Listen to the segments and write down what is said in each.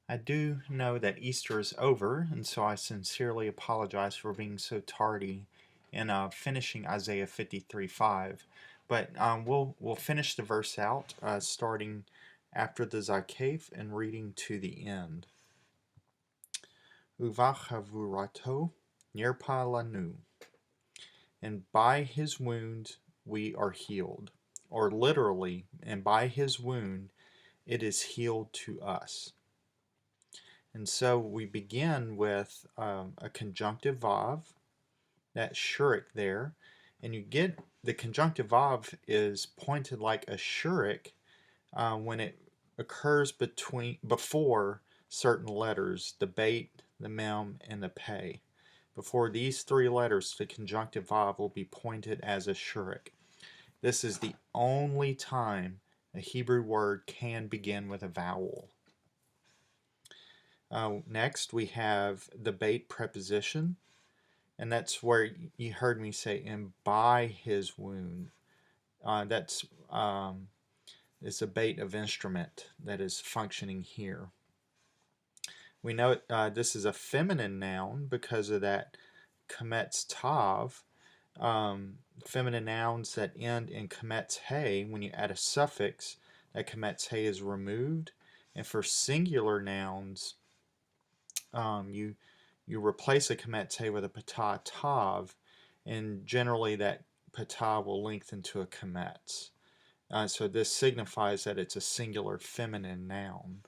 I do know that Easter is over, and so I sincerely apologize for being so tardy in finishing Isaiah 53:5. But we'll finish the verse out, starting after the Zakef and reading to the end. Uvachavurato nirpa lanu, and by his wound we are healed, or literally, and by his wound it is healed to us. And so we begin with a conjunctive vav, that shurik there, and you get the conjunctive vav is pointed like a shurik when it occurs before certain letters, the bait, the mem, and the pay. Before these three letters, the conjunctive vav will be pointed as a shurik. This is the only time a Hebrew word can begin with a vowel. Next, we have the bait preposition, and that's where you heard me say, and by his wound. That's it's a bait of instrument that is functioning here. We know this is a feminine noun because of that kametz tav. Feminine nouns that end in kametz hey, when you add a suffix, that kametz hey is removed. And for singular nouns, you replace a kametz hey with a patah tav, and generally that patah will lengthen to a kametz. So this signifies that it's a singular feminine noun.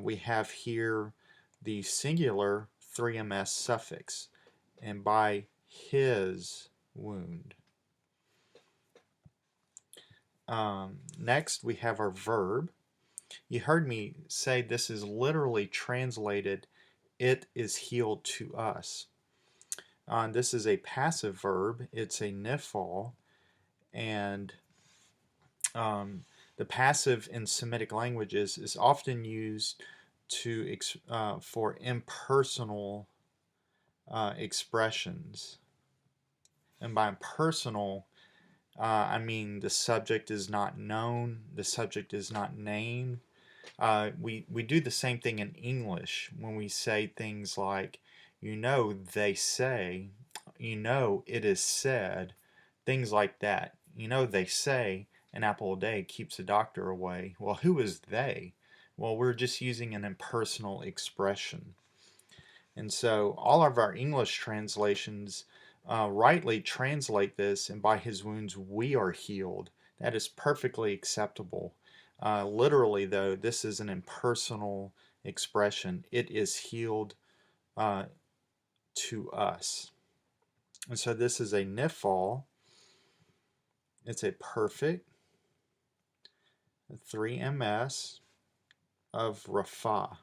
We have here the singular 3ms suffix, and by his wound. Next, we have our verb. You heard me say this is literally translated, it is healed to us. This is a passive verb. It's a nifal, and the passive in Semitic languages is often used for impersonal expressions. And by impersonal, I mean the subject is not known, the subject is not named. We do the same thing in English when we say things like, you know, they say, you know, it is said, things like that. You know, they say an apple a day keeps the doctor away. Well, who is they? Well, we're just using an impersonal expression. And so all of our English translations rightly translate this, and by his wounds we are healed. That is perfectly acceptable. Literally, though, this is an impersonal expression. It is healed to us. And so this is a nifal. It's a perfect 3ms of rafa.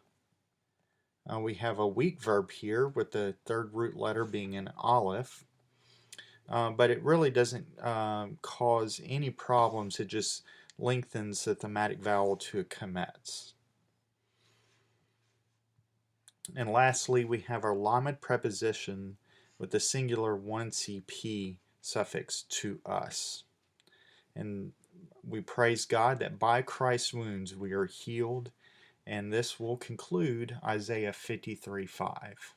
We have a weak verb here with the third root letter being an aleph. But it really doesn't cause any problems. It just lengthens the thematic vowel to a kametz. And lastly, we have our lamed preposition with the singular 1cp suffix to us. And we praise God that by Christ's wounds we are healed. And this will conclude Isaiah 53:5.